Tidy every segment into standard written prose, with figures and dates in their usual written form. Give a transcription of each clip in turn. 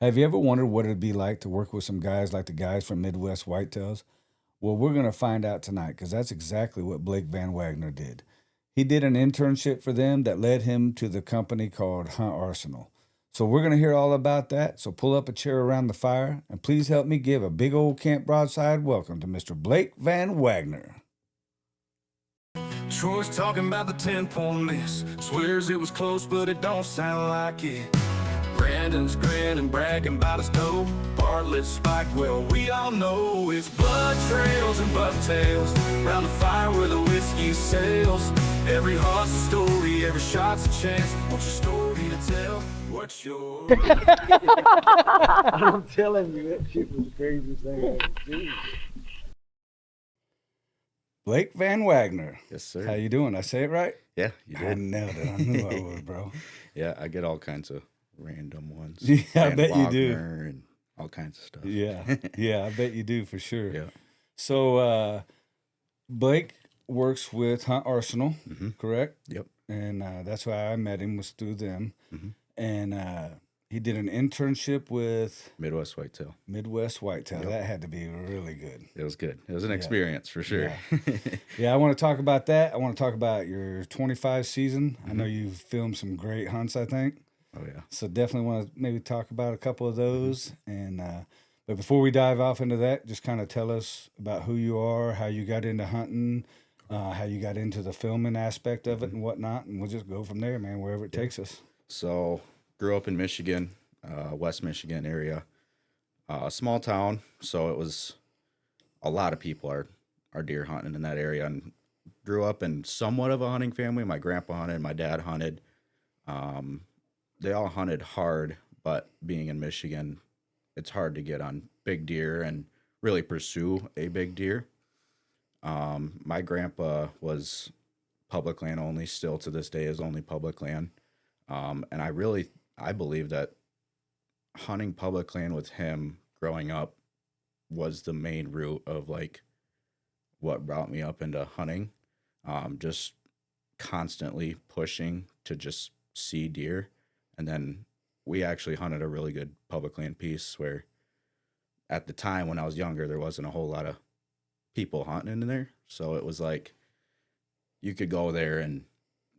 Have you ever wondered what it'd be like to work with some guys like the guys from Midwest Whitetails? Well, we're going to find out tonight because that's exactly what Blake VanWagner did. He did an internship for them that led him to the company called Hunt Arsenal. So we're going to hear all about that. So pull up a chair around the fire and please help me give a big old Camp Broadside welcome to Mr. Blake VanWagner. Troy's talking about the 10-point miss. Swears it was close, but it don't sound like it. Brandon's grinning, bragging about his dope. Bartlett's spike, well, we all know it's blood trails and bucktails. Round the fire where the whiskey sails. Every heart's a story, every shot's a chance. What's your story to tell? What's your... I'm telling you, that shit was the craziest thing I ever seen. Blake VanWagner. Yes, sir. How you doing? I say it right? Yeah, you I did. nailed it. I knew I would, bro. Yeah, I get all kinds of random ones. Yeah, I bet you do. Wagner and all kinds of stuff. Yeah, yeah, I bet you do for sure. Yeah. So Blake works with Hunt Arsenal, correct? Yep. And that's why I met him, was through them. Mm-hmm. And he did an internship with Midwest Whitetail. Midwest Whitetail. Yep. That had to be really good. It was good. It was an experience for sure. Yeah. Yeah, I want to talk about that. I want to talk about your 25 season. I know you've filmed some great hunts, I think. Oh, yeah. So definitely want to maybe talk about a couple of those. And but before we dive off into that, just kind of tell us about who you are, how you got into hunting, how you got into the filming aspect of it and whatnot. And we'll just go from there, man, wherever it takes us. So, grew up in Michigan, West Michigan area. Small town, so it was a lot of people are deer hunting in that area. And grew up in somewhat of a hunting family. My grandpa hunted, my dad hunted. They all hunted hard, but being in Michigan, it's hard to get on big deer and really pursue a big deer. My grandpa was public land only, still to this day is only public land. And I believe that hunting public land with him growing up was the main root of like what brought me up into hunting. Just constantly pushing to just see deer. And then we actually hunted a really good public land piece where at the time when I was younger, there wasn't a whole lot of people hunting in there. So it was like you could go there and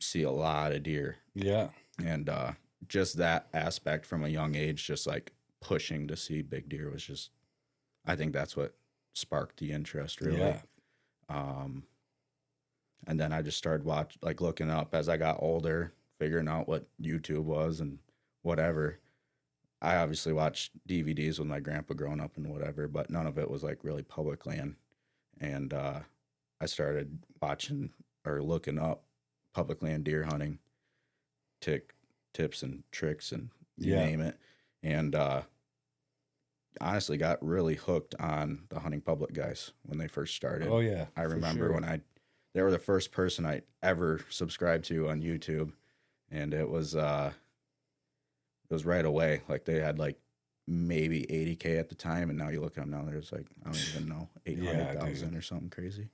see a lot of deer. Yeah. And just that aspect from a young age, just like pushing to see big deer was just, I think that's what sparked the interest really. Yeah. And then I just started looking up as I got older, figuring out what YouTube was and whatever. I obviously watched DVDs with my grandpa growing up and whatever, but none of it was like really public land. And I started watching or looking up public land deer hunting tips and tricks and you name it. And honestly got really hooked on the hunting public guys when they first started. Oh, yeah. I remember when they were the first person I ever subscribed to on YouTube. And it was right away. Like they had like maybe 80K at the time, and now you look at them now, there's like I don't even know 800,000 or something crazy.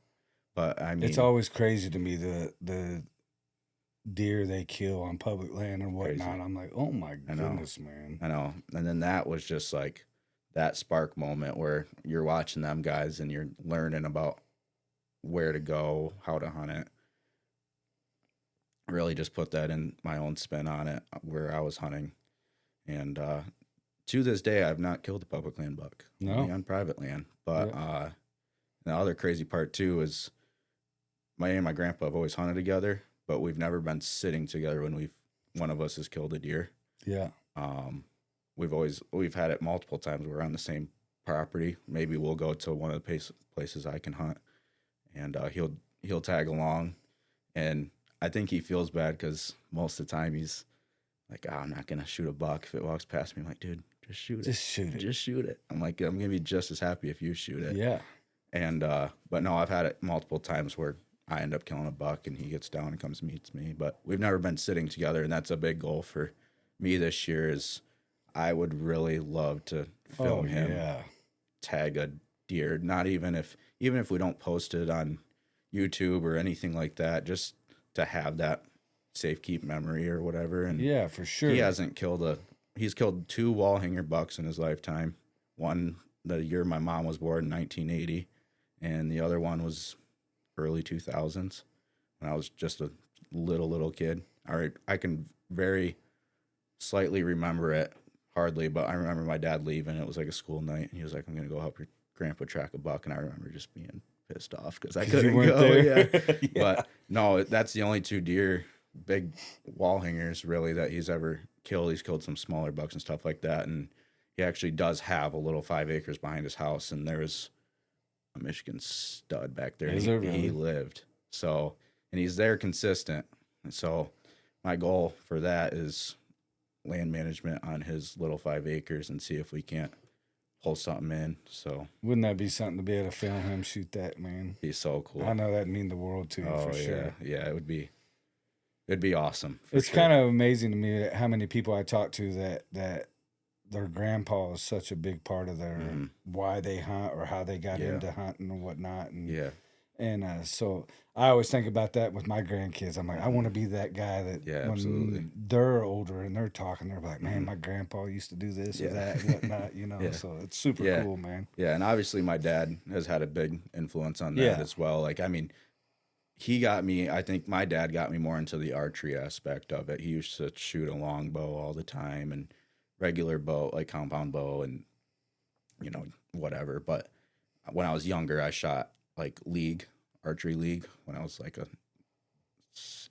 But I mean, it's always crazy to me the deer they kill on public land and whatnot. Crazy. I'm like, oh my goodness, man. I know. And then that was just like that spark moment where you're watching them guys and you're learning about where to go, how to hunt it. Really just put that in my own spin on it where I was hunting. And to this day, I've not killed a public land buck. No. Only on private land. But the other crazy part too is my and my grandpa have always hunted together, but we've never been sitting together when one of us has killed a deer. Yeah. We've had it multiple times. We're on the same property. Maybe we'll go to one of the places I can hunt, and he'll tag along, and I think he feels bad because most of the time he's like, I'm not gonna shoot a buck if it walks past me. I'm like, dude, just shoot it. Just shoot it. I'm like, I'm gonna be just as happy if you shoot it. Yeah. And but no, I've had it multiple times where I end up killing a buck and he gets down and comes and meets me. But we've never been sitting together, and that's a big goal for me this year. Is I would really love to film him tag a deer. Not even if we don't post it on YouTube or anything like that, just to have that safe keep memory or whatever. And yeah, for sure. He hasn't killed he's killed 2 wall hanger bucks in his lifetime. One the year my mom was born in 1980, and the other one was early 2000s when I was just a little kid. I can very slightly remember it, hardly, but I remember my dad leaving. It was like a school night, and he was like, "I'm gonna go help your grandpa track a buck," and I remember just being pissed off because I couldn't weren't go. there. Yeah. Yeah. But no, that's the only 2 deer, big wall hangers, really, that he's ever killed. He's killed some smaller bucks and stuff like that, and he actually does have a little 5 acres behind his house, and there's a Michigan stud back there. Is He, there really? he lived so, and he's there consistent. And so, my goal for that is land management on his little 5 acres and see if we can't pull something in. So Wouldn't that be something to be able to film him shoot that, man? be so cool. I know that'd mean the world to you for sure. Yeah, it would be. It'd be awesome. It's kind of amazing to me how many people I talk to that their grandpa is such a big part of their why they hunt or how they got Yeah. into hunting and whatnot. And Yeah, and so I always think about that with my grandkids. I'm like, I want to be that guy that Yeah, when absolutely. they're older and they're talking, they're like, man, my grandpa used to do this or Yeah. that and whatnot, you know. Yeah. So it's super Yeah. cool, man. yeah, and obviously my dad has had a big influence on that Yeah. as well. Like, I mean, he got me. I think my dad got me more into the archery aspect of it. He used to shoot a longbow all the time and regular bow, like compound bow, and whatever. But when I was younger, I shot like archery league when I was like a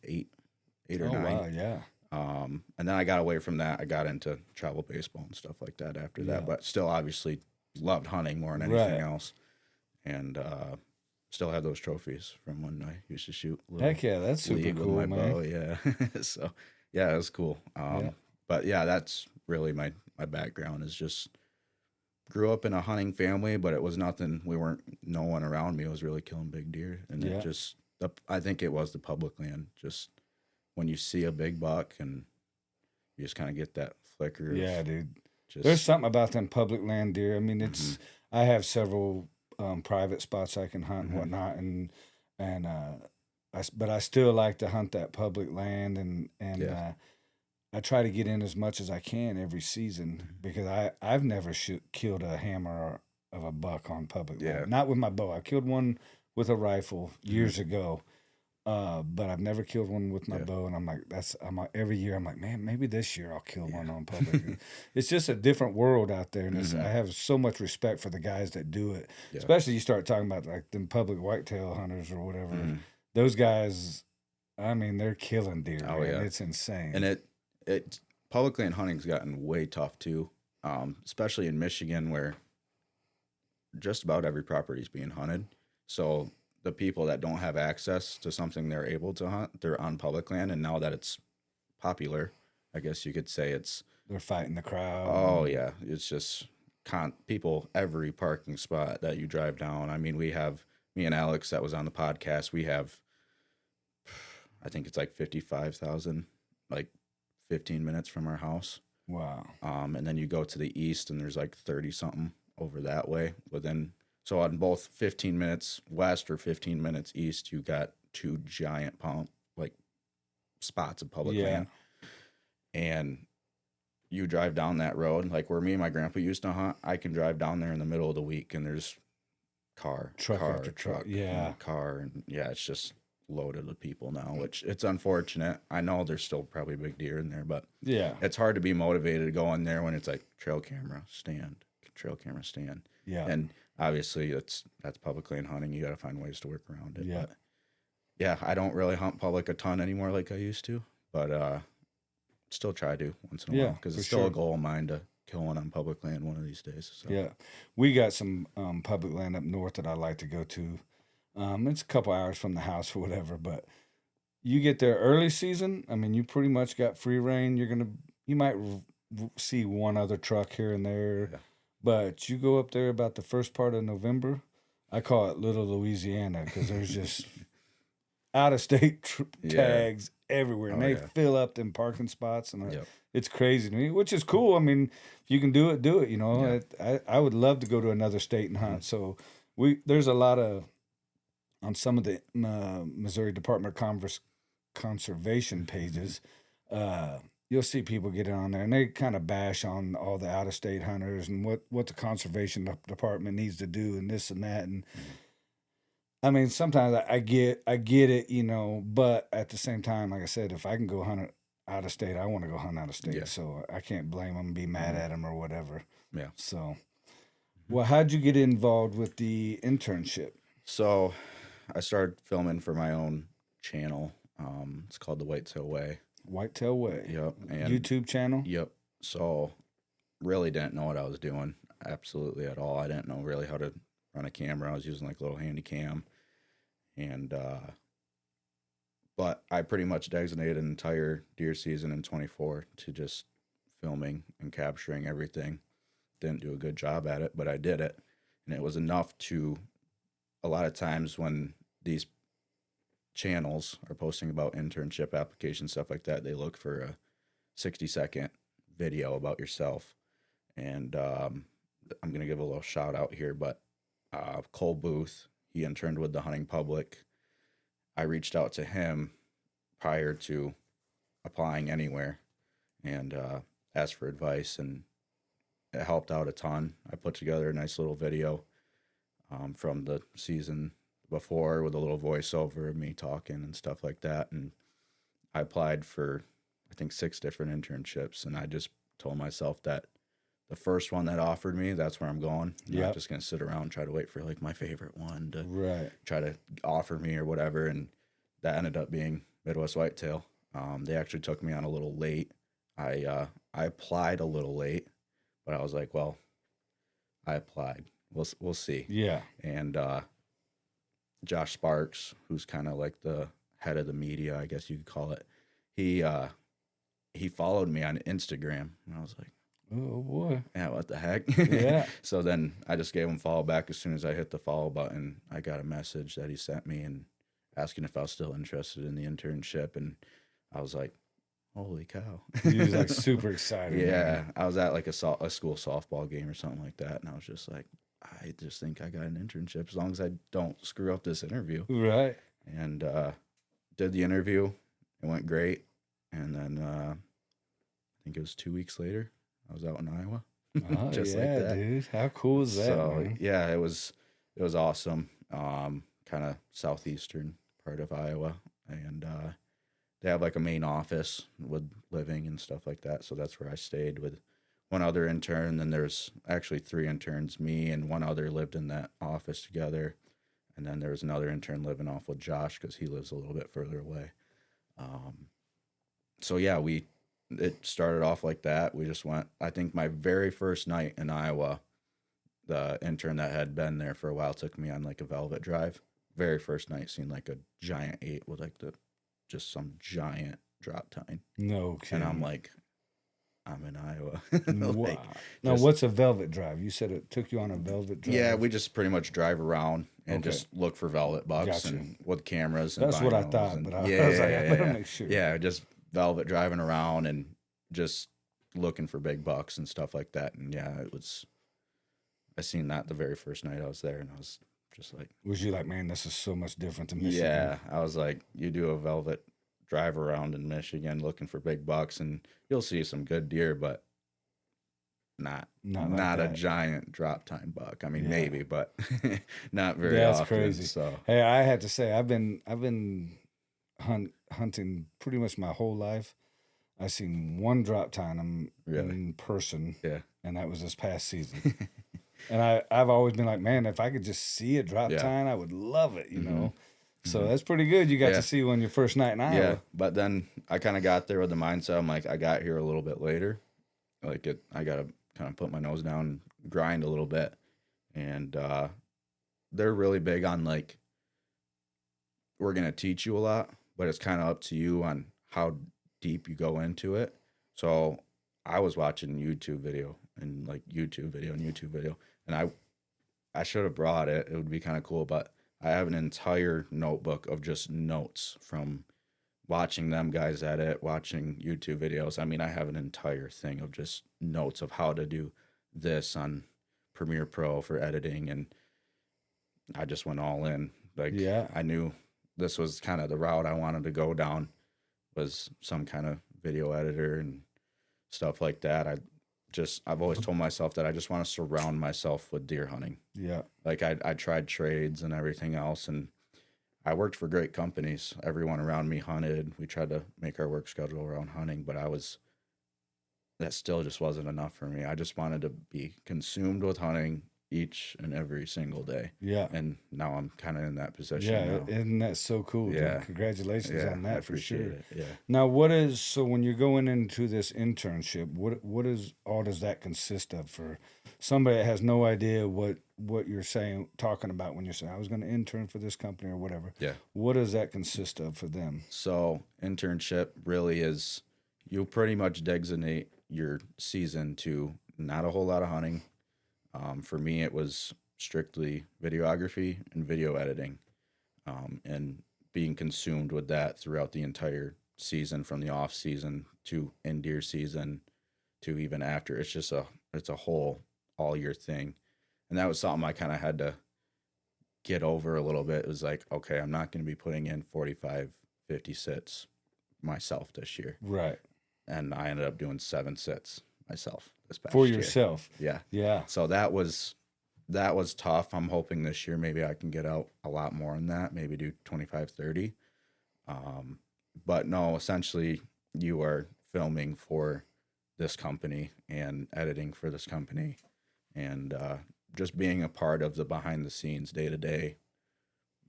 8 or Oh 9. wow, yeah. And then I got away from that. I got into travel baseball and stuff like that after Yeah. that, but still obviously loved hunting more than anything Right. else. And still have those trophies from when I used to shoot a little Heck yeah, that's super league cool, with my man. bow. Yeah. So yeah, it was cool. Yeah. But yeah, that's really my background is just grew up in a hunting family, but it was nothing. No one around me was really killing big deer. And Yeah. it just, I think it was the public land. Just when you see a big buck and you just kind of get that flicker. Yeah, dude. Just, There's something about them public land deer. I mean, it's I have several private spots I can hunt and whatnot, but I still like to hunt that public land, and Yeah. I try to get in as much as I can every season because I've never killed a hammer of a buck on public Yeah. land. Not with my bow. I killed one with a rifle years ago. But I've never killed one with my Yeah. bow, and I'm like, every year I'm like, man, maybe this year I'll kill one on public. It's just a different world out there, and I have so much respect for the guys that do it. Yeah. Especially you start talking about like them public whitetail hunters or whatever. Those guys, I mean, they're killing deer. Oh, man. yeah. It's insane. And it public land hunting's gotten way tough too, especially in Michigan where just about every property is being hunted. So the people that don't have access to something they're able to hunt, they're on public land. And now that it's popular, I guess you could say They're fighting the crowd. oh yeah, it's just people every parking spot that you drive down. I mean, we have me and Alex that was on the podcast. We have, I think it's like 55,000, like 15 minutes from our house. Wow. And then you go to the east and there's like 30 something over that way. So on both 15 minutes west or 15 minutes east, you got 2 giant spots of public land. And you drive down that road, like where me and my grandpa used to hunt, I can drive down there in the middle of the week and there's car after truck. Yeah. car. And yeah, it's just loaded with people now, which it's unfortunate. I know there's still probably big deer in there, but Yeah. it's hard to be motivated to go in there when it's like trail camera stand. Yeah. And obviously that's public land hunting. You got to find ways to work around it. Yeah. But yeah, I don't really hunt public a ton anymore like I used to, but still try to once in a while because for it's still sure. a goal of mine to kill one on public land one of these days. So. Yeah, we got some public land up north that I like to go to. It's a couple hours from the house or whatever, but you get there early season. I mean, you pretty much got free reign. You might see one other truck here and there, Yeah. but you go up there about the first part of November. I call it Little Louisiana because there's just out of state Yeah. tags everywhere, and Oh, they yeah. fill up them parking spots, and Yep. it's crazy to me, which is cool. I mean, if you can do it, do it. You know, I would love to go to another state and hunt. So there's a lot of on some of the Missouri Department of Conservation pages. you'll see people get on there and they kind of bash on all the out of state hunters and what the conservation department needs to do and this and that. And I mean, sometimes I get it, you know, but at the same time, like I said, if I can go hunt out of state, I want to go hunt out of state. Yeah. So I can't blame them and be mad at them or whatever. Yeah. So, well, how'd you get involved with the internship? So I started filming for my own channel. It's called The Whitetail Way. Whitetail Way. Yep. And YouTube channel? Yep. So really didn't know what I was doing absolutely at all. I didn't know really how to run a camera. I was using like a little handy cam. And but I pretty much designated an entire deer season in 24 to just filming and capturing everything. Didn't do a good job at it, but I did it. And it was enough to, a lot of times when these channels are posting about internship applications, stuff like that, they look for a 60-second video about yourself. And I'm going to give a little shout out here, but Cole Booth, he interned with the Hunting Public. I reached out to him prior to applying anywhere and asked for advice, and it helped out a ton. I put together a nice little video from the season before with a little voiceover of me talking and stuff like that. And I applied for, I think, 6 different internships, and I just told myself that the first one that offered me, that's where I'm going. I'm not just going to sit around and try to wait for like my favorite one to try to offer me or whatever. And that ended up being Midwest Whitetail. They actually took me on a little late. I applied a little late, but I was like, well, I applied. We'll see. Yeah. And Josh Sparks, who's kind of like the head of the media, I guess you could call it, he followed me on Instagram, and I was like, oh boy, yeah, what the heck? Yeah. So then I just gave him a follow back. As soon as I hit the follow button, I got a message that he sent me and asking if I was still interested in the internship, and I was like, holy cow. He was like super excited. Yeah. Man. I was at like a school softball game or something like that, and I was just like, I just think I got an internship as long as I don't screw up this interview. Right. And did the interview. It went great. And then I think it was 2 weeks later, I was out in Iowa. Oh, Just yeah, like that. dude. How cool is that? So man? yeah, it was awesome. Kind of southeastern part of Iowa, and they have like a main office with living and stuff like that. So that's where I stayed with one other intern. Then there's actually 3 interns. Me and one other lived in that office together, and then there was another intern living off with Josh because he lives a little bit further away. So yeah, it started off like that. We just went, I think my very first night in Iowa, the intern that had been there for a while took me on like a velvet drive. Very first night, seen like a giant 8 with like just some giant drop tine. No kidding. And I'm like, I'm in Iowa. Wow. Now, what's a velvet drive? You said it took you on a velvet drive. Yeah, we just pretty much drive around and just look for velvet bucks and with cameras. And that's what I thought, and, but I was like, I better make sure. Yeah, just velvet driving around and just looking for big bucks and stuff like that. And yeah, I seen that the very first night I was there, and I was just like, was you like, man, this is so much different than Michigan? Yeah, I was like, you do a velvet drive around in Michigan looking for big bucks, and you'll see some good deer, but not a giant drop time buck. I mean, maybe, but not very often. That's crazy. So hey, I had to say, I've been hunting pretty much my whole life. I've seen one drop time in person, and that was this past season. And I've always been like, man, if I could just see a drop tine, I would love it, you know? So that's pretty good. You got to see one your first night in Iowa. Yeah, but then I kind of got there with the mindset, I'm like, I got here a little bit later. Like, I got to kind of put my nose down and grind a little bit. And they're really big on, like, we're going to teach you a lot, but it's kind of up to you on how deep you go into it. So I was watching YouTube video, and I should have brought it. It would be kind of cool, but I have an entire notebook of just notes from watching them guys at it, watching YouTube videos. I mean, I have an entire thing of just notes of how to do this on Premiere Pro for editing, and I just went all in. Like, I knew this was kind of the route I wanted to go down, was some kind of video editor and stuff like that. I've always told myself that I just want to surround myself with deer hunting. Yeah. Like I tried trades and everything else, and I worked for great companies. Everyone around me hunted. We tried to make our work schedule around hunting, but that still just wasn't enough for me. I just wanted to be consumed with hunting each and every single day. Yeah. And now I'm kind of in that position Yeah. now. Isn't that so cool? Yeah. Dude? Congratulations Yeah, on I that for appreciate sure. it. Yeah. Now, so when you're going into this internship, what does that consist of for somebody that has no idea what you're talking about when you're saying I was going to intern for this company or whatever? Yeah. What does that consist of for them? So internship really is, you pretty much designate your season to not a whole lot of hunting. For me, it was strictly videography and video editing, and being consumed with that throughout the entire season, from the off season to in deer season to even after. It's a whole all year thing. And that was something I kind of had to get over a little bit. It was like, okay, I'm not going to be putting in 45, 50 sits myself this year. Right. And I ended up doing 7 sits myself this past For year. yourself. Yeah. Yeah. So that was tough. I'm hoping this year maybe I can get out a lot more than that, maybe do 25, 30. But no, essentially you are filming for this company and editing for this company, and just being a part of the behind the scenes day to day,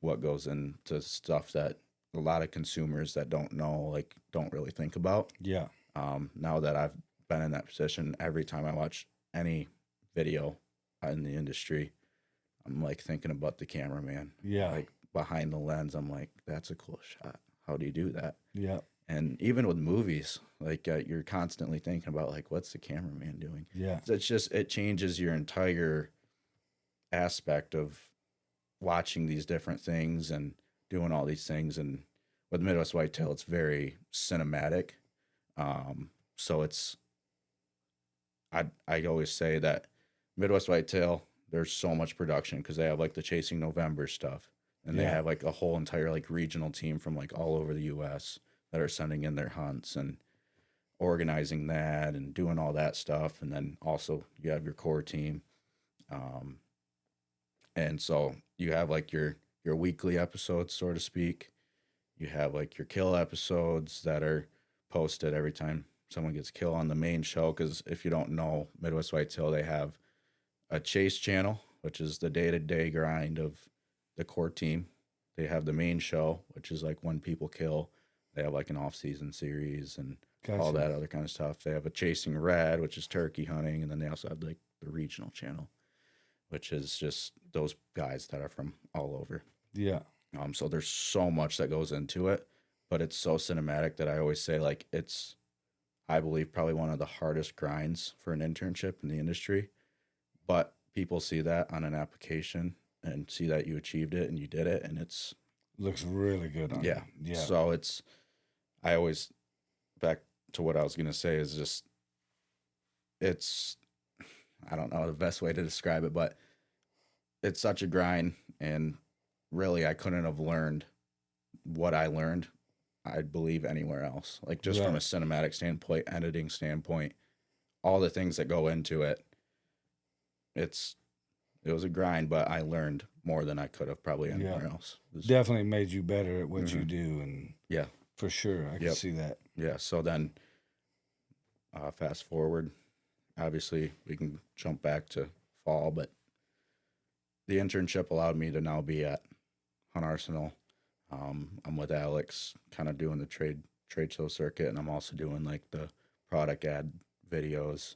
what goes into stuff that a lot of consumers that don't know, like, don't really think about. Yeah. Now that I've been in that position, every time I watch any video in the industry, I'm like thinking about the cameraman. Yeah. Like behind the lens, I'm like, that's a cool shot. How do you do that? Yeah. And even with movies, like you're constantly thinking about like, what's the cameraman doing? Yeah. So it changes your entire aspect of watching these different things and doing all these things. And with Midwest Whitetail, it's very cinematic. So I always say that Midwest Whitetail, there's so much production because they have like the Chasing November stuff, and they have like a whole entire like regional team from like all over the U.S. that are sending in their hunts and organizing that and doing all that stuff. And then also you have your core team. And so you have like your weekly episodes, so to speak. You have like your kill episodes that are posted every time someone gets killed on the main show. Because if you don't know, Midwest Whitetail, they have a chase channel, which is the day-to-day grind of the core team. They have the main show, which is like when people kill. They have like an off-season series and all that other kind of stuff. They have a Chasing Red, which is turkey hunting. And then they also have like the regional channel, which is just those guys that are from all over. Yeah. So there's so much that goes into it, but it's so cinematic that I always say like it's, I believe, probably one of the hardest grinds for an internship in the industry. But people see that on an application and see that you achieved it and you did it, and it's looks really good on yeah. you. Yeah. So I always, back to what I was gonna say, is just I don't know the best way to describe it, but it's such a grind, and really I couldn't have learned what I learned, I believe, anywhere else. Like just from a cinematic standpoint, editing standpoint, all the things that go into it. It was a grind, but I learned more than I could have probably anywhere else. Definitely made you better at what you do, and yeah, for sure, I can see that. Yeah. So then, fast forward, obviously we can jump back to fall, but the internship allowed me to now be at Hunt Arsenal. I'm with Alex, kind of doing the trade show circuit, and I'm also doing like the product ad videos,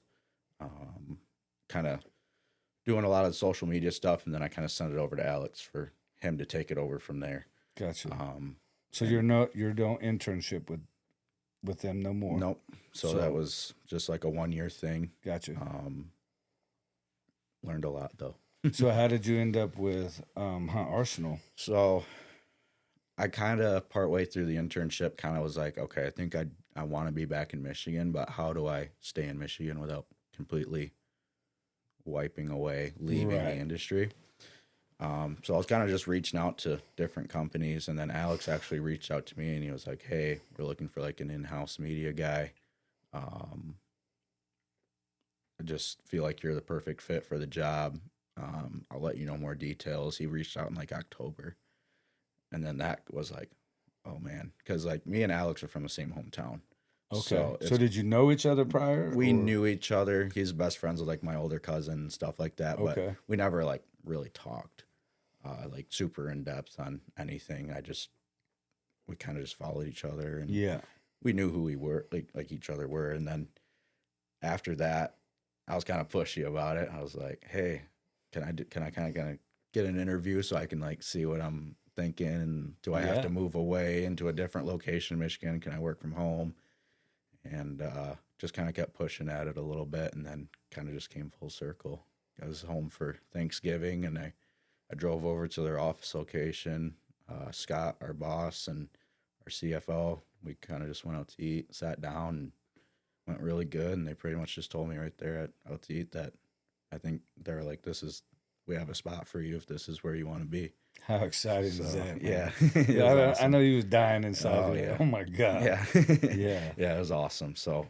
kind of doing a lot of the social media stuff, and then I kind of send it over to Alex for him to take it over from there. Gotcha. So you're no internship with them no more. Nope. So that was just like a 1-year thing. Gotcha. Learned a lot though. So how did you end up with Hunt Arsenal? So I kind of partway through the internship kind of was like, okay, I think I want to be back in Michigan, but how do I stay in Michigan without completely wiping away, leaving the industry? So I was kind of just reaching out to different companies, and then Alex actually reached out to me, and he was like, "Hey, we're looking for like an in-house media guy. Um, I just feel like you're the perfect fit for the job. I'll let you know more details." He reached out in like October, and then that was like, oh man, because like me and Alex are from the same hometown. Okay. So So did you know each other prior? we or- knew each other. He's best friends with like my older cousin and stuff like that, but Okay. we never like really talked like super in depth on anything. We kind of just followed each other, and Yeah. we knew who we were, like each other were. And then after that, I was kind of pushy about it. I was like, "Hey, can I kind of get an interview so I can like see what I'm thinking? And do I have Yeah. to move away into a different location in Michigan? Can I work from home?" And just kind of kept pushing at it a little bit, and then kind of just came full circle. I was home for Thanksgiving, and I drove over to their office location. Scott, our boss, and our CFO, we kind of just went out to eat, sat down, and went really good. And they pretty much just told me right there at out to eat that I think they're like, we have a spot for you if this is where you want to be. How exciting is So, that? Man? yeah. It Yeah, was I awesome. know you was dying inside. Oh, You're like, yeah. oh my God. Yeah. Yeah. Yeah, it was awesome. So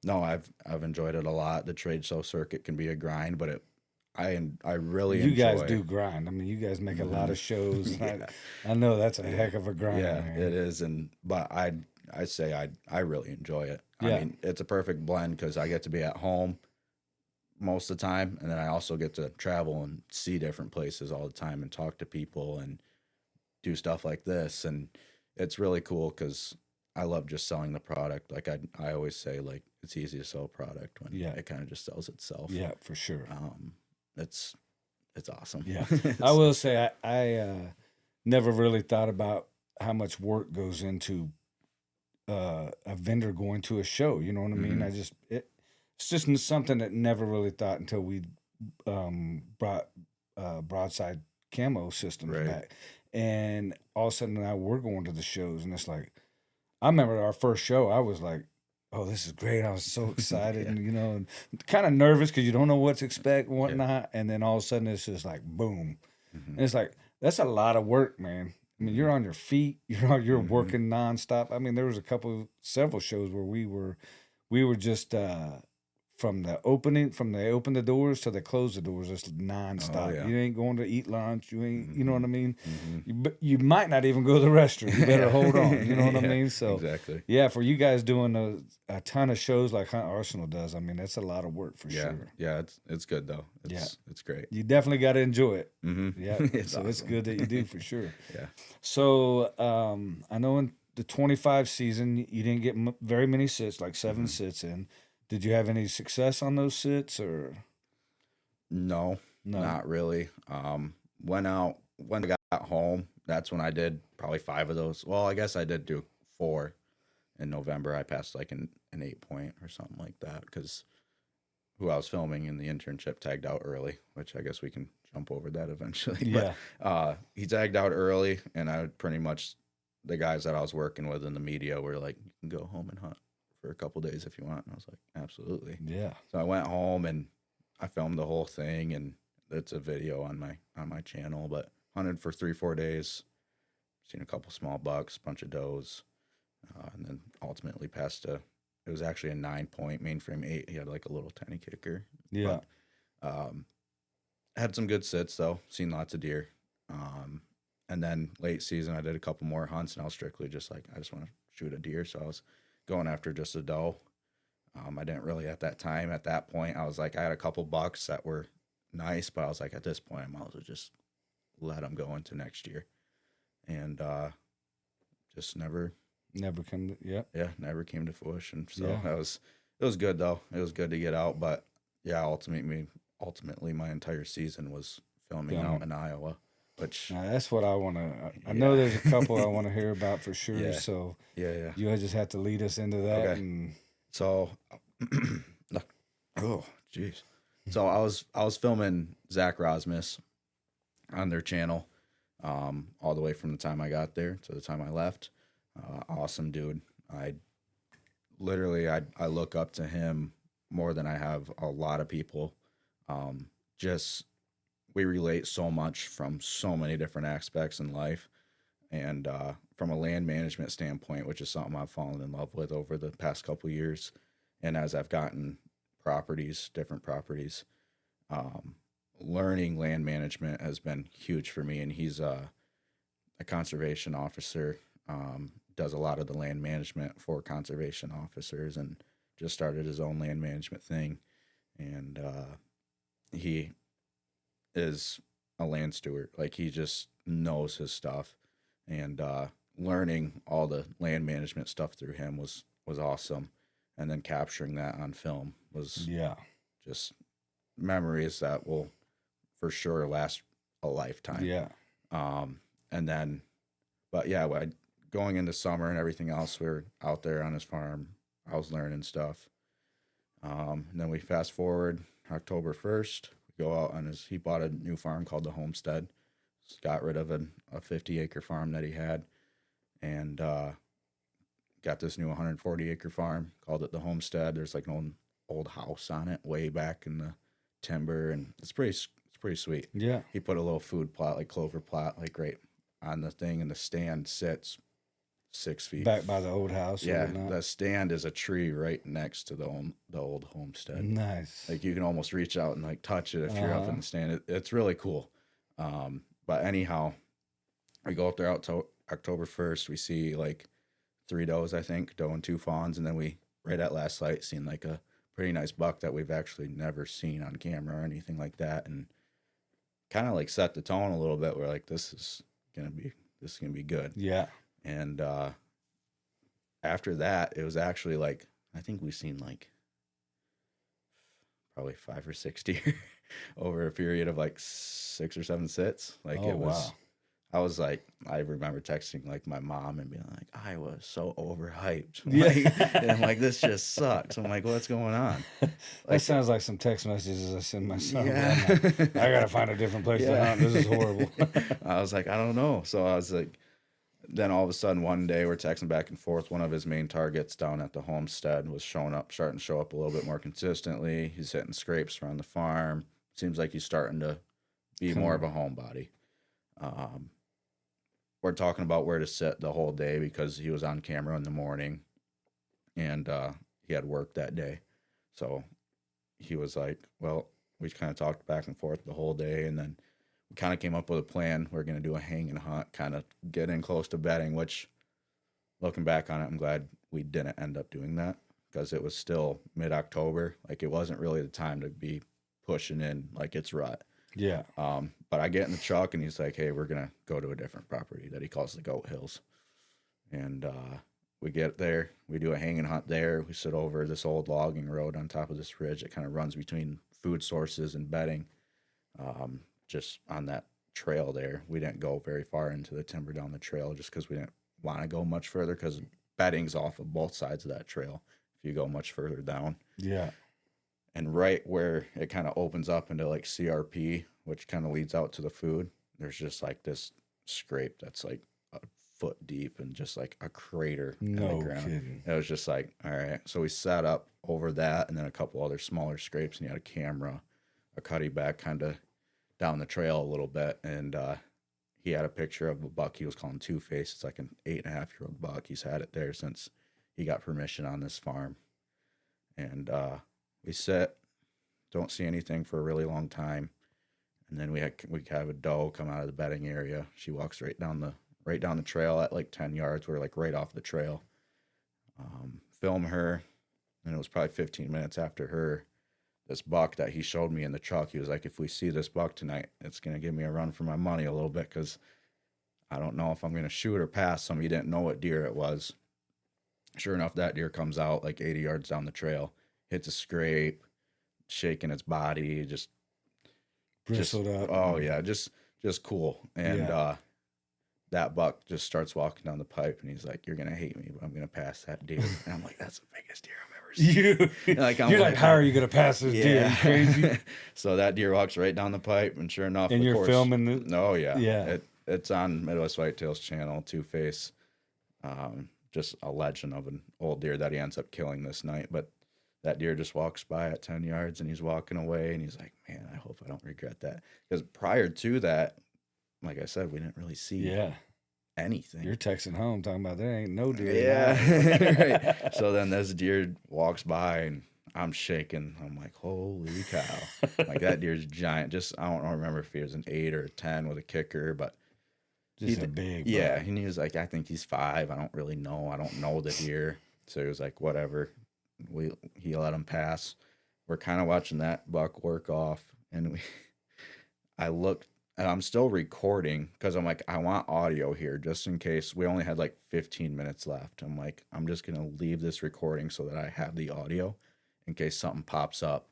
no, I've enjoyed it a lot. The trade show circuit can be a grind, but I really You enjoy. guys do grind. I mean, you guys make a lot of shows. And Yeah. I know that's a heck of a grind, Yeah, man. it is, but I say I really enjoy it. Yeah. I mean, it's a perfect blend because I get to be at home most of the time, and then I also get to travel and see different places all the time and talk to people and do stuff like this, and it's really cool because I love just selling the product. Like I always say, like it's easy to sell a product when Yeah. it kind of just sells itself. Yeah, for sure. It's awesome. Yeah. I will say I never really thought about how much work goes into a vendor going to a show. You know what I mean? It's just something that never really thought until we brought Broadside camo systems Right. back, and all of a sudden now we're going to the shows, and it's like I remember our first show. I was like, "Oh, this is great!" I was so excited, Yeah. and and kind of nervous because you don't know what to expect and whatnot. And then all of a sudden it's just like boom, and it's like that's a lot of work, man. I mean, you're on your feet, you're working nonstop. I mean, there was several shows where we were just from they open the doors to they close the doors, just nonstop. yeah. You ain't going to eat lunch. You ain't, you know what I mean? Mhm. You might not even go to the restroom. You better Yeah. hold on. You know what I Yeah, mean? So exactly. yeah, for you guys doing a ton of shows like Hunt Arsenal does, I mean, that's a lot of work for Yeah, sure. yeah, it's good though. It's great. You definitely got to enjoy it. Mm-hmm. Yeah, It's so it's awesome. good that you do for sure. Yeah. So I know in the 25 season you didn't get very many sits, like 7 sits in. Did you have any success on those sits or No, no? not really. When I got home, that's when I did probably 5 of those. Well, I guess I did do 4 in November. I passed like an 8-point or something like that because who I was filming in the internship tagged out early, which I guess we can jump over that eventually. Yeah. But he tagged out early, and I would pretty much the guys that I was working with in the media were like, "You can go home and hunt for a couple days if you want." And I was like, "Absolutely." Yeah. So I went home and I filmed the whole thing, and it's a video on my channel. But hunted for 3-4 days, seen a couple small bucks, bunch of does, and then ultimately passed it was actually a 9-point mainframe 8. He had like a little tiny kicker. Yeah. But, had some good sits though. Seen lots of deer. And then late season, I did a couple more hunts, and I was strictly just like, I just want to shoot a deer. So I was going after just a doe. I didn't really at that point, I was like, I had a couple bucks that were nice, but I was like, at this point, I might as well just let them go into next year. And just never come to, yeah. Yeah, never came to fruition. So Yeah. it was good though. It was good to get out. But yeah, ultimately my entire season was filming out in Iowa. Which Now, that's what I want to. I know there's a couple I want to hear about for sure. Yeah. So yeah. you just have to lead us into that. Okay. And So oh jeez. So I was filming Zach Rosmus on their channel, all the way from the time I got there to the time I left. Awesome dude. I look up to him more than I have a lot of people. Just we relate so much from so many different aspects in life. And from a land management standpoint, which is something I've fallen in love with over the past couple of years. And as I've gotten different properties, learning land management has been huge for me. And he's a conservation officer, does a lot of the land management for conservation officers, and just started his own land management thing. And he is a land steward. Like, he just knows his stuff. And learning all the land management stuff through him was awesome. And then capturing that on film was just memories that will for sure last a lifetime. Yeah. And then, but yeah, going into summer and everything else, we were out there on his farm. I was learning stuff. And then we fast forward October 1st, we go out on he bought a new farm called the Homestead. Just got rid of a 50-acre farm that he had, and got this new 140-acre farm, called it the Homestead. There's like an old house on it way back in the timber, and it's pretty sweet. Yeah. He put a little food plot, like clover plot, like right on the thing, and the stand sits 6 feet Back by the old house. Yeah, the stand is a tree right next to the old homestead. Nice. Like, you can almost reach out and like touch it if you're up in the stand. It's really cool. But anyhow, we go up there out to October 1st. We see like 3 does, I think, doe and 2 fawns, and then we right at last sight seen like a pretty nice buck that we've actually never seen on camera or anything like that, and kind of like set the tone a little bit. We're like, this is gonna be good. Yeah. And after that, it was actually like, I think we've seen like probably 5 or 6 deer over a period of like 6 or 7 sits. Like, it was, wow. I was like, I remember texting like my mom and being like, I was so overhyped. Like, and I'm like, this just sucks. I'm like, what's going on? Like, that sounds like some text messages I send my son. Yeah. Like, I got to find a different place to hunt. This is horrible. I was like, I don't know. So I was like, then all of a sudden one day we're texting back and forth. One of his main targets down at the homestead was starting to show up a little bit more consistently. He's hitting scrapes around the farm. Seems like he's starting to be more of a homebody. We're talking about where to sit the whole day because he was on camera in the morning, and he had work that day. So he was like, well, we kind of talked back and forth the whole day, and then we kind of came up with a plan. We're going to do a hang and hunt, kind of get in close to bedding, which, looking back on it, I'm glad we didn't end up doing that because it was still mid-October. Like, it wasn't really the time to be pushing in like it's rut. Yeah. But I get in the truck and he's like, hey, we're going to go to a different property that he calls the Goat Hills. And we get there, we do a hang and hunt there. We sit over this old logging road on top of this ridge that kind of runs between food sources and bedding. Just on that trail there, we didn't go very far into the timber down the trail just because we didn't want to go much further because bedding's off of both sides of that trail if you go much further down. Yeah. And right where it kind of opens up into like CRP, which kind of leads out to the food, there's just like this scrape that's like a foot deep and just like a crater in the ground. Kidding. It was just like, all right. So we sat up over that and then a couple other smaller scrapes, and he had a camera, a cutty back kind of down the trail a little bit. And he had a picture of a buck he was calling Two-Face. It's like an 8.5-year-old buck. He's had it there since he got permission on this farm. And we sit, don't see anything for a really long time, and then we have a doe come out of the bedding area. She walks right down the trail at like 10 yards. We're like right off the trail. Film her, and it was probably 15 minutes after her. This buck that he showed me in the truck, he was like, if we see this buck tonight, it's gonna give me a run for my money a little bit because I don't know if I'm gonna shoot or pass some. He didn't know what deer it was. Sure enough, that deer comes out like 80 yards down the trail. Hits a scrape, shaking its body, just bristled up. Oh yeah, just cool. And that buck just starts walking down the pipe, and he's like, "You're gonna hate me, but I'm gonna pass that deer." And I'm like, "That's the biggest deer I've ever seen." You're like, "How are you gonna pass this deer? Are you crazy?" So that deer walks right down the pipe, and sure enough, and of you're course, filming it. Oh yeah. It's on Midwest Whitetail's channel, Two-Face. Just a legend of an old deer that he ends up killing this night, but that deer just walks by at 10 yards and he's walking away and he's like, man, I hope I don't regret that. Because prior to that, like I said, we didn't really see anything. You're texting home talking about there ain't no deer. Yeah. Right. So then this deer walks by and I'm shaking. I'm like, holy cow. Like that deer's giant. Just, I don't remember if he was an 8 or a 10 with a kicker, but just a big. Yeah. And he was like, I think he's 5. I don't really know. I don't know the deer. So he was like, whatever. He let him pass. We're kind of watching that buck work off. And I looked, and I'm still recording because I'm like, I want audio here just in case. We only had like 15 minutes left. I'm like, I'm just going to leave this recording so that I have the audio in case something pops up.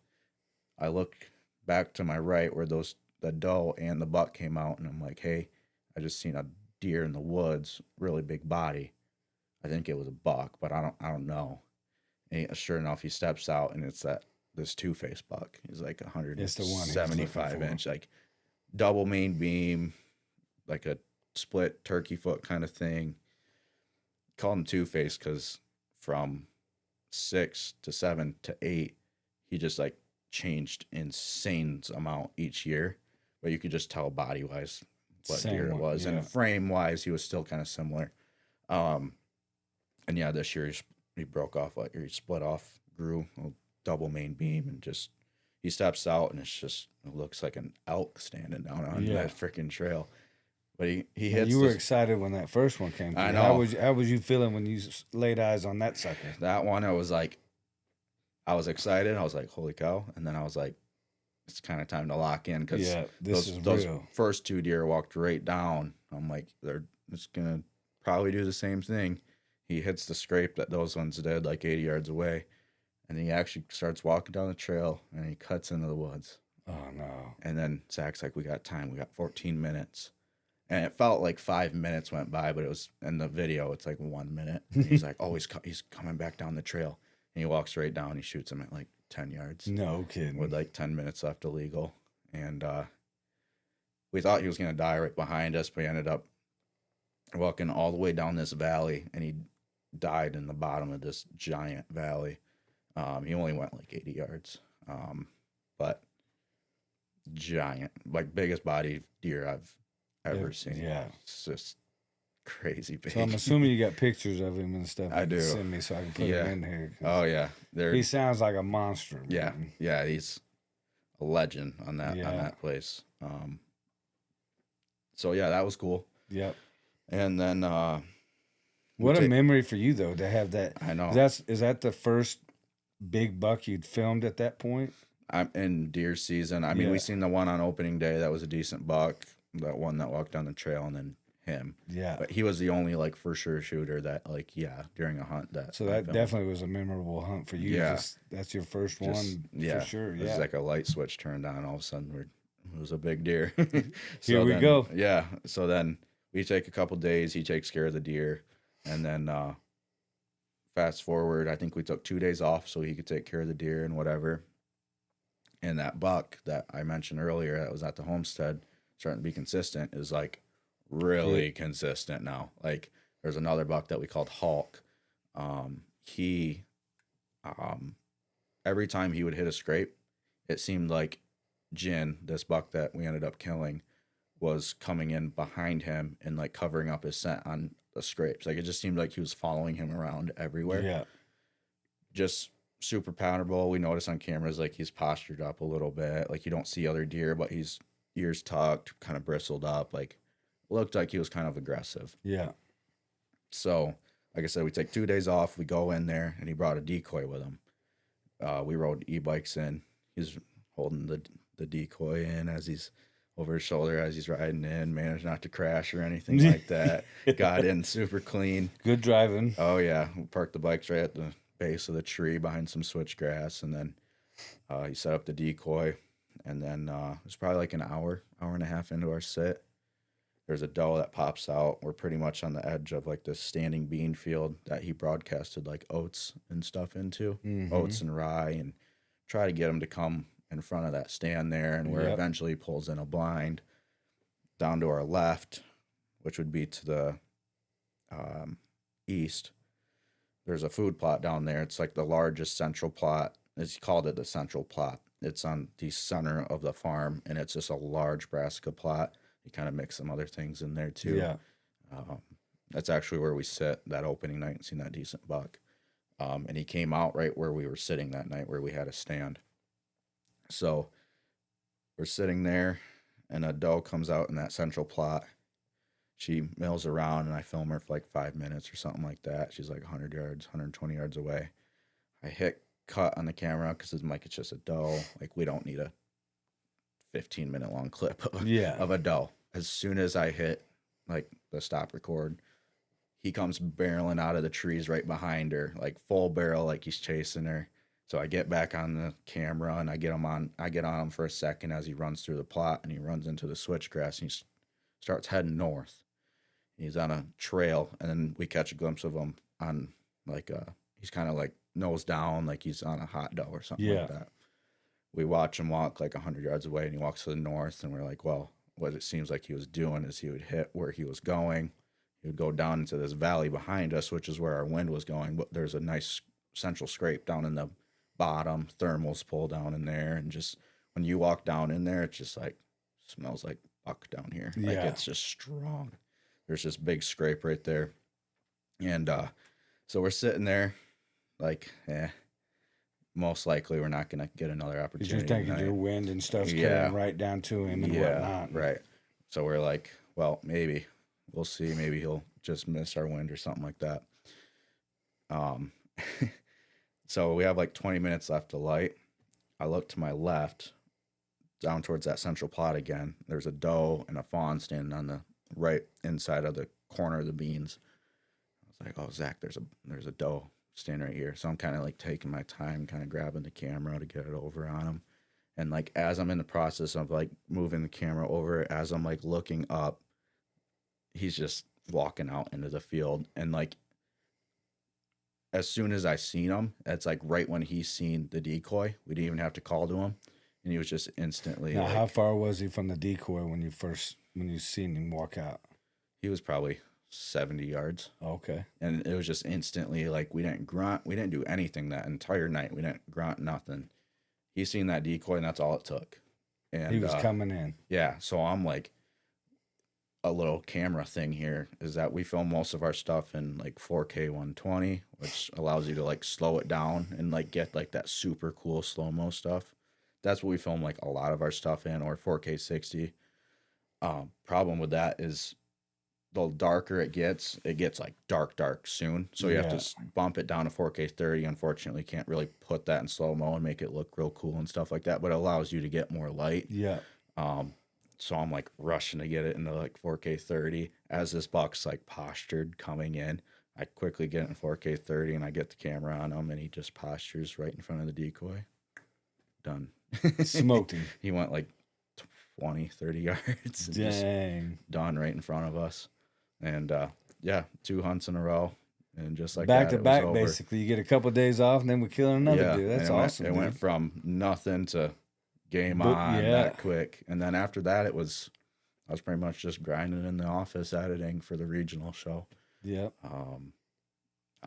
I look back to my right where the doe and the buck came out, and I'm like, hey, I just seen a deer in the woods, really big body. I think it was a buck, but I don't know. And sure enough, he steps out, and it's this two-faced buck. He's like 175 inch, like double main beam, like a split turkey foot kind of thing. Called him two-faced because from 6 to 7 to 8, he just like changed insane amount each year, but you could just tell body-wise what deer it was, and frame-wise, he was still kind of similar. And yeah, this year he broke off, like he split off, grew a double main beam, and just he steps out, and it looks like an elk standing down on that freaking trail. But he hits. You were excited when that first one came through. I know. How was you feeling when you laid eyes on that sucker? That one, I was excited. I was like, holy cow! And then I was like, it's kind of time to lock in because those first 2 deer walked right down. I'm like, they're just gonna probably do the same thing. He hits the scrape that those ones did, like 80 yards away, and then he actually starts walking down the trail and he cuts into the woods. Oh no! And then Zach's like, we got time. We got 14 minutes. And it felt like 5 minutes went by, but it was in the video, it's like 1 minute. And he's like, oh, he's coming back down the trail. And he walks right down. He shoots him at like 10 yards. No kidding. With like 10 minutes left illegal. And we thought he was going to die right behind us, but he ended up walking all the way down this valley, and he died in the bottom of this giant valley. He only went like 80 yards. But giant, like biggest body deer I've ever seen. Yeah. It's just crazy big. So I'm assuming you got pictures of him and stuff. I do. Send me so I can put him in here. Oh yeah. He sounds like a monster. Yeah. Man. Yeah. He's a legend on that place. So yeah, that was cool. Yep. And then what a memory for you though to have that. I know. Is that the first big buck you'd filmed at that point? I'm in deer season. I mean, we seen the one on opening day that was a decent buck. That one that walked down the trail, and then him. Yeah. But he was the only like for sure shooter that during a hunt that. So that definitely was a memorable hunt for you. Yeah. That's your first one for sure. Yeah. It was like a light switch turned on. All of a sudden, it was a big deer. Here we go. Yeah. So then we take a couple days. He takes care of the deer, and then fast forward, I think we took 2 days off so he could take care of the deer and whatever. And that buck that I mentioned earlier that was at the homestead, starting to be consistent, is like really consistent now. Like there's another buck that we called Hulk. He every time he would hit a scrape, it seemed like Jin, this buck that we ended up killing, was coming in behind him and like covering up his scent on the scrapes. Like it just seemed like he was following him around everywhere. Yeah. Just super poundable. We notice on cameras like he's postured up a little bit. Like you don't see other deer, but he's ears tucked, kind of bristled up, like looked like he was kind of aggressive. Yeah. So, like I said, we take 2 days off. We go in there, and he brought a decoy with him. We rode e-bikes in. He's holding the decoy in as he's over his shoulder as he's riding in. Managed not to crash or anything like that. Got in super clean. Good driving. Oh yeah, we parked the bikes right at the base of the tree behind some switchgrass, and then he set up the decoy. And then it was probably like an hour and a half into our sit. There's a doe that pops out. We're pretty much on the edge of like this standing bean field that he broadcasted like oats and stuff into, oats and rye, and try to get him to come in front of that stand there. And where eventually he pulls in a blind down to our left, which would be to the east. There's a food plot down there. It's like the largest central plot It's called it the central plot. It's on the center of the farm, and it's just a large brassica plot. You kind of mix some other things in there too. Yeah. That's actually where we sit that opening night and seen that decent buck. And he came out right where we were sitting that night, where we had a stand. So we're sitting there, and a doe comes out in that central plot. She mills around, and I film her for like 5 minutes or something like that. She's like 100 yards, 120 yards away. I hit cut on the camera because it's like, it's just a doe. Like, we don't need a 15-minute long clip of a doe. As soon as I hit like the stop record, he comes barreling out of the trees right behind her, like full barrel, like he's chasing her. So I get back on the camera and I get on him for a second as he runs through the plot, and he runs into the switchgrass and he starts heading north. He's on a trail, and then we catch a glimpse of him on like he's kind of like nose down, like he's on a hot doe or something like that. We watch him walk like 100 yards away, and he walks to the north, and we're like, well, what it seems like he was doing is he would hit where he was going. He would go down into this valley behind us, which is where our wind was going, but there's a nice central scrape down in the bottom. Thermals pull down in there, and just when you walk down in there, it's just like smells like buck down here. Like, it's just strong. There's this big scrape right there. And so we're sitting there like, most likely we're not going to get another opportunity. You're thinking your wind and stuff's carrying right down to him and whatnot. Right. So we're like, well, maybe we'll see. Maybe he'll just miss our wind or something like that. So we have like 20 minutes left to light. I look to my left, down towards that central plot again. There's a doe and a fawn standing on the right inside of the corner of the beans. I was like, oh, Zach, there's a doe standing right here. So I'm kind of like taking my time, kind of grabbing the camera to get it over on him. And like, as I'm in the process of like moving the camera over, as I'm like looking up, he's just walking out into the field. And like, as soon as I seen him, it's like right when he seen the decoy. We didn't even have to call to him, and he was just instantly. Now, like, how far was he from the decoy when you seen him walk out? He was probably 70 yards. Okay. And it was just instantly like, we didn't grunt, we didn't do anything that entire night. We didn't grunt, nothing. He seen that decoy, and that's all it took. And he was coming in. Yeah. So I'm like, a little camera thing here is that we film most of our stuff in like 4K 120, which allows you to like slow it down and like get like that super cool slow-mo stuff. That's what we film like a lot of our stuff in, or 4K 60. Problem with that is the darker it gets like dark soon. So you have to bump it down to 4K 30. Unfortunately, can't really put that in slow-mo and make it look real cool and stuff like that, but it allows you to get more light. Yeah. So I'm like rushing to get it into like 4K 30. As this buck's like postured coming in, I quickly get it in 4K 30, and I get the camera on him, and he just postures right in front of the decoy. Done. Smoked him. He went like 20, 30 yards. Dang. Done right in front of us. And 2 hunts in a row. And just like back that, to back, basically. You get a couple of days off, and then we're killing another dude. That's awesome. It went from nothing to game on that quick. And then after that, I was pretty much just grinding in the office editing for the regional show. Yep.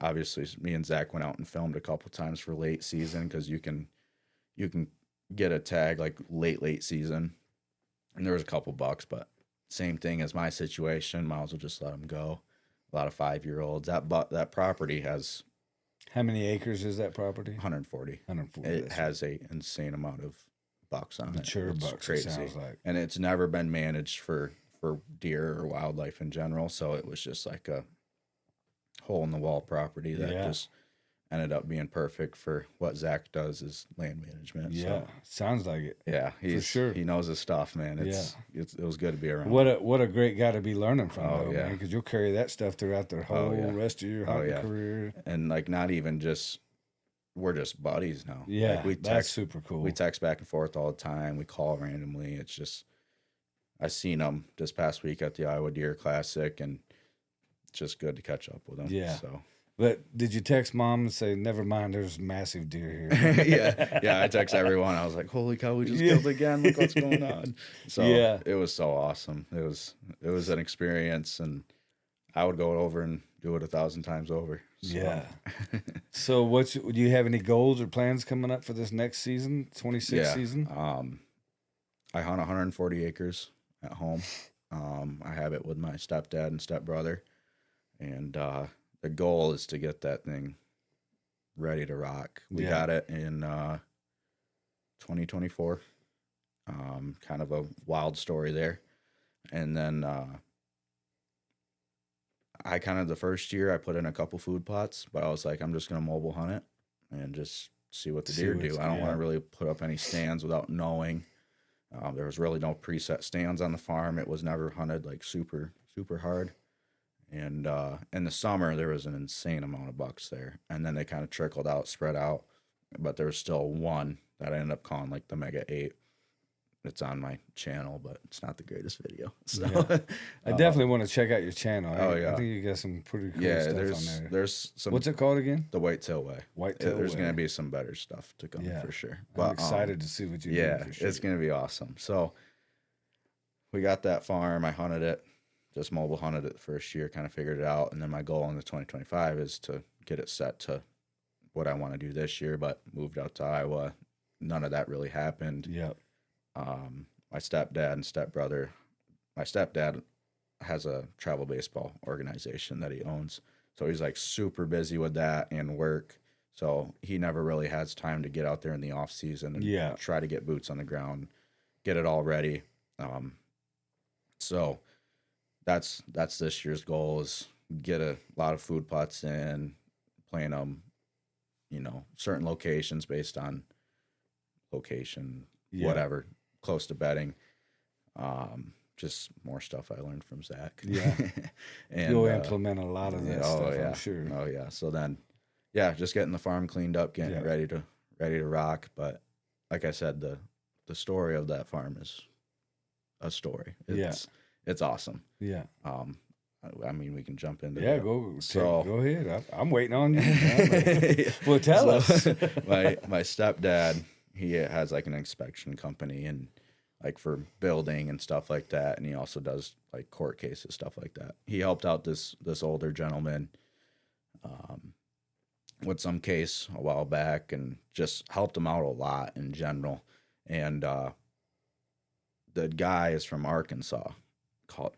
Obviously, me and Zach went out and filmed a couple times for late season, because you can get a tag like late season, and there was a couple bucks, but same thing as my situation. Might as well just let them go. A lot of 5-year-olds. That property has. How many acres is that property? 140. 140. It has a insane amount of bucks on mature it. It's bucks, crazy. it sounds like. And it's never been managed for deer or wildlife in general, so it was just like a hole in the wall property that just ended up being perfect for what Zach does, is land management. Yeah, so, sounds like it. Yeah, for sure. He knows his stuff, man. It was good to be around. What a great guy to be learning from, though, man, because you'll carry that stuff throughout the whole rest of your hunting career. And like, not even just, we're just buddies now. Yeah, like, that's super cool. We text back and forth all the time. We call randomly. It's just, I seen him this past week at the Iowa Deer Classic, and it's just good to catch up with him. Yeah. So. But did you text Mom and say, never mind, there's massive deer here? yeah. I text everyone. I was like, holy cow, we just killed again. Look what's going on. So it was so awesome. It was an experience, and I would go over and do it 1,000 times over. So. Yeah. So do you have any goals or plans coming up for this next season, 26 season? I hunt 140 acres at home. I have it with my stepdad and stepbrother, and the goal is to get that thing ready to rock. We got it in 2024. Kind of a wild story there. And then the first year I put in a couple food plots, but I was like, I'm just going to mobile hunt it and just see what the deer do. I don't want to really put up any stands without knowing. There was really no preset stands on the farm. It was never hunted like super, super hard. And in the summer, there was an insane amount of bucks there. And then they kind of trickled out, spread out. But there was still one that I ended up calling like the Mega 8. It's on my channel, but it's not the greatest video. So I definitely want to check out your channel. I think you got some pretty cool stuff on there. There's some. What's it called again? The Whitetail Way. There's going to be some better stuff to come for sure. I'm excited to see what you do. For sure. It's going to be awesome. So we got that farm. I hunted it, just mobile hunted it the first year, kind of figured it out. And then my goal in the 2025 is to get it set to what I want to do this year, but moved out to Iowa. None of that really happened. Yep. My stepdad and stepbrother, my stepdad has a travel baseball organization that he owns. So he's like super busy with that and work. So he never really has time to get out there in the off season and try to get boots on the ground, get it all ready. So that's this year's goal, is get a lot of food plots in, plant them, certain locations based on location, whatever, close to bedding. Just more stuff I learned from Zach. Yeah. And you'll implement a lot of that stuff, I'm sure. Oh yeah. So then, just getting the farm cleaned up, getting ready to rock. But like I said, the story of that farm is a story. It's awesome. Yeah. I mean, we can jump into that. Go ahead. I'm waiting on you. Well, tell us. My stepdad, he has like an inspection company and like for building and stuff like that, and he also does like court cases, stuff like that. He helped out this older gentleman with some case a while back, and just helped him out a lot in general. And the guy is from Arkansas.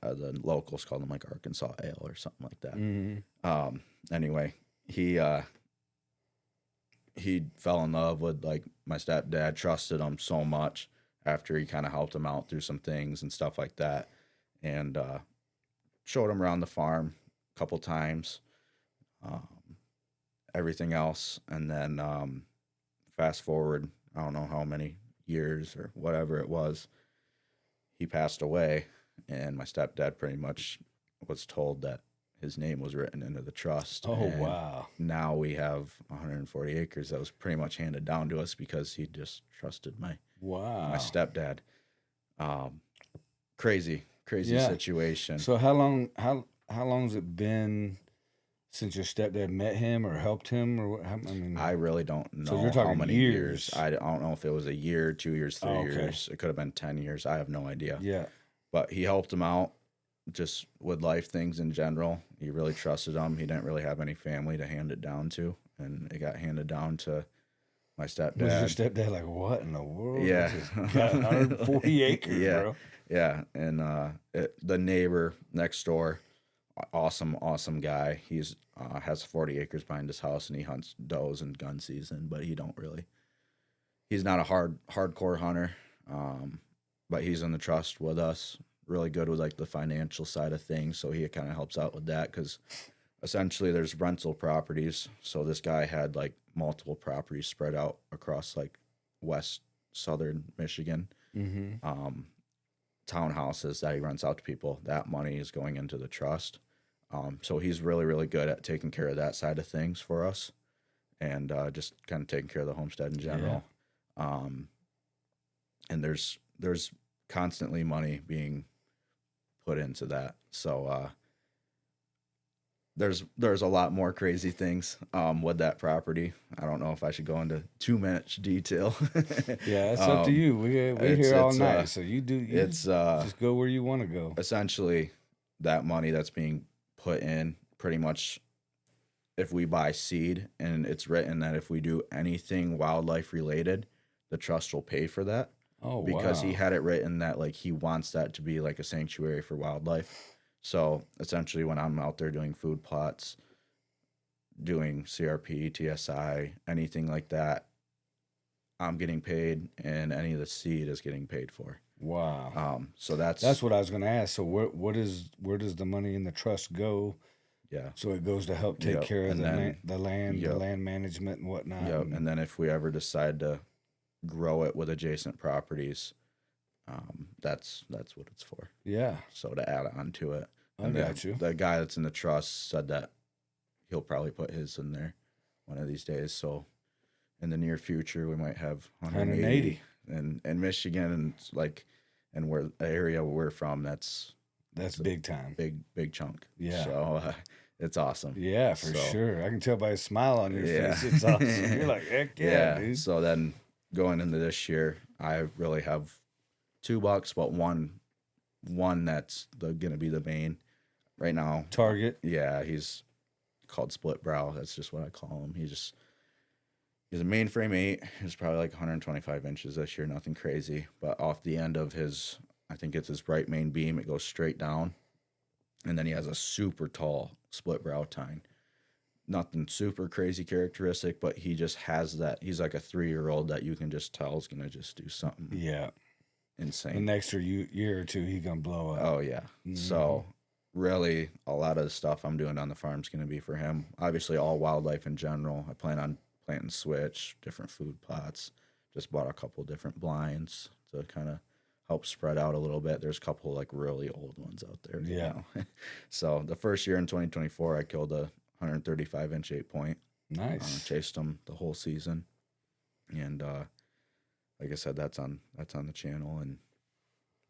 The locals called him like Arkansas Ale or something like that. Mm-hmm. Anyway, he fell in love with like my stepdad, trusted him so much after he kind of helped him out through some things and stuff like that, and showed him around the farm a couple times, everything else. And then fast forward, I don't know how many years or whatever it was, he passed away. And my stepdad pretty much was told that his name was written into the trust. Oh, and wow. Now we have 140 acres that was pretty much handed down to us because he just trusted my stepdad. Crazy situation. So how long has it been since your stepdad met him or helped him? Or I really don't know. So you're talking how many years. I don't know if it was a year, 2 years, 3 years. It could have been 10 years. I have no idea. Yeah. But he helped him out just with life things in general. He really trusted him. He didn't really have any family to hand it down to, and it got handed down to my stepdad. Was your stepdad like, what in the world? Yeah. Got 140 acres, bro. Yeah. And the neighbor next door, awesome guy. He's has 40 acres behind his house, and he hunts does and gun season, but he's not a hardcore hunter. But he's in the trust with us, really good with like the financial side of things. So he kind of helps out with that, because essentially there's rental properties. So this guy had like multiple properties spread out across like southern Michigan, townhouses that he rents out to people. That money is going into the trust. So he's really, really good at taking care of that side of things for us, and just kind of taking care of the homestead in general. Yeah. And there's constantly money being put into that. So there's a lot more crazy things with that property. I don't know if I should go into too much detail. Yeah, it's up to you. We're here all night, so you just go where you want to go. Essentially, that money that's being put in, pretty much if we buy seed, and it's written that if we do anything wildlife related, the trust will pay for that. Oh, because wow. he had it written that like he wants that to be like a sanctuary for wildlife. So essentially, when I'm out there doing food plots, doing CRP, TSI, anything like that, I'm getting paid, and any of the seed is getting paid for. Wow. So that's what I was going to ask. So where does the money in the trust go? yeah. So it goes to help take Yep. care of And the then- the land, Yep. the land management and whatnot. Yep. And then if we ever decide to grow it with adjacent properties, that's what it's for. Yeah. So to add on to it. I And got you. The guy that's in the trust said that he'll probably put his in there one of these days. So in the near future, we might have 180. And Michigan, and like, and where the area we're from, that's big time. big chunk. Yeah. So it's awesome. Yeah, for So- sure. I can tell by a smile on your Yeah. face. It's awesome. You're like, heck yeah, dude. So then going into this year, I really have 2 bucks, but one that's gonna be the main right now. Target. Yeah, he's called Split Brow. That's just what I call him. He's a mainframe 8. He's probably like 125 inches this year, nothing crazy. But off the end of his, I think it's his right main beam, it goes straight down. And then he has a super tall split brow tine. Nothing super crazy characteristic, but he just has that. He's like a 3-year-old that you can just tell is going to just do something Yeah. The insane. next year or two, he gonna blow up. Oh, yeah. So really, a lot of the stuff I'm doing on the farm is going to be for him. Obviously, all wildlife in general. I plan on planting switch, different food plots. Just bought a couple different blinds to kind of help spread out a little bit. There's a couple like really old ones out there. you Yeah. know. So the first year in 2024, I killed a 135 inch 8-point. Nice. Chased them the whole season, and like I said, that's on the channel, and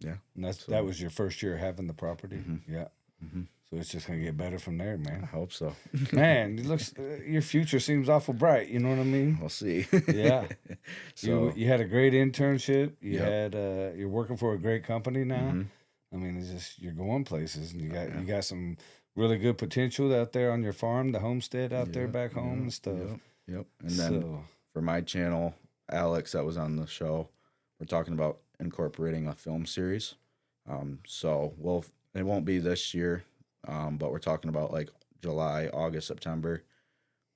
yeah. And so- that was your first year having the property. Mhm. Yeah. Mhm. So it's just gonna get better from there, I man. hope so. Man, it looks your future seems awful bright. You know what I mean? We'll see. Yeah. So you had a great internship. You Yep. had you're working for a great company now. Mhm. I mean, it's just you're going places, and you got some really good potential out there on your farm, the homestead out there Yep, back home and stuff. Yep. And then So for my channel, Alex, that was on the show, we're talking about incorporating a film series. So it won't be this year, but we're talking about like July, August, September.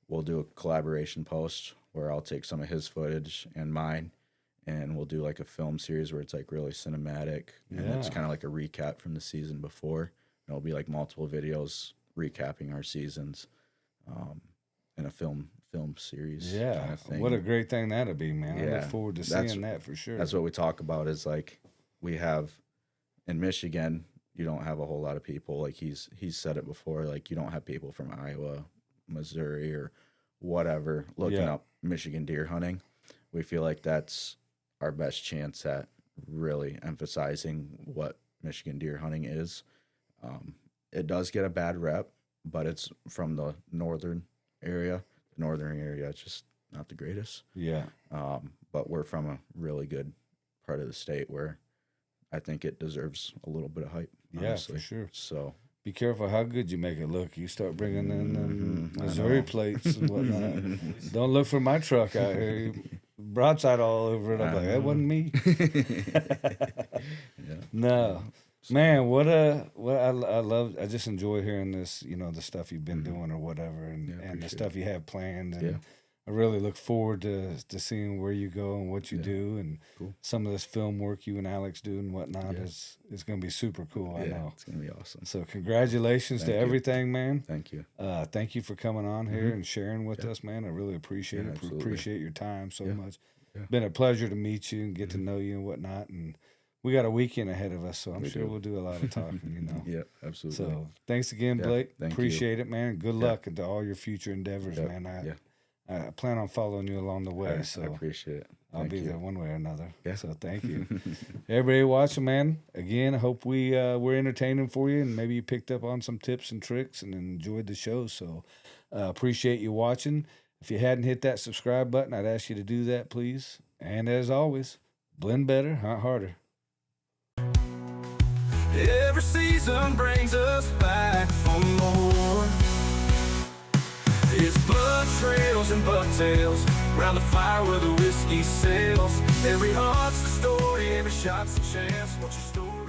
We'll do a collaboration post where I'll take some of his footage and mine, and we'll do like a film series where it's like really cinematic, and it's Yeah. kind of like a recap from the season before. It'll be like multiple videos recapping our seasons, in a film series. yeah, kind of thing. what a great thing that'd be, man. I look Yeah, forward to that's- seeing that for sure. That's what we talk about is like we have in Michigan, you don't have a whole lot of people. Like he's said it before, like you don't have people from Iowa, Missouri, or whatever looking Yeah. up Michigan deer hunting. We feel like that's our best chance at really emphasizing what Michigan deer hunting is. It does get a bad rep, but it's from the northern area. The northern area is just not the greatest. Yeah, But we're from a really good part of the state where I think it deserves a little bit of hype. yeah, honestly. for sure. So Be careful how good you make it look. You start bringing in them Mhm, I Missouri know. plates and whatnot. Don't look for my truck out here. Broadside all over it. I'm like, that wasn't me. yeah. No, man. What I love. I just enjoy hearing this. You know, the stuff you've been doing or whatever, and Yeah, the appreciate stuff you have planned. And Yeah. I really look forward to seeing where you go and what you do, and Cool. some of this film work you and Alex do and whatnot. Yeah. It's going to be super cool. I Yeah, know. it's gonna be awesome. So congratulations Thank to you. everything, man. Thank you. Thank you for coming on here and sharing with us, man. I really appreciate Yeah, it. absolutely. Appreciate your time so Yeah. much. Yeah. Been a pleasure to meet you and get to know you and whatnot. And we got a weekend ahead of us, so I'm We sure do. we'll do a lot of talking, you know. Yeah, absolutely. So thanks again, Yeah, Blake. thank you. Appreciate it, man. Good Yeah. luck into all your future endeavors, Yeah, man. yeah. I plan on following you along the way, I so appreciate it. I'll Thank be you. there one way or another. Yeah. So thank you. Everybody watching, man. Again, I hope we're entertaining for you, and maybe you picked up on some tips and tricks and enjoyed the show. So appreciate you watching. If you hadn't hit that subscribe button, I'd ask you to do that, please. And as always, blend better, hunt harder. Every season brings us back for more. It's trails and bucktails, round the fire where the whiskey sails. Every hunt's a story, every shot's a chance. What's your story?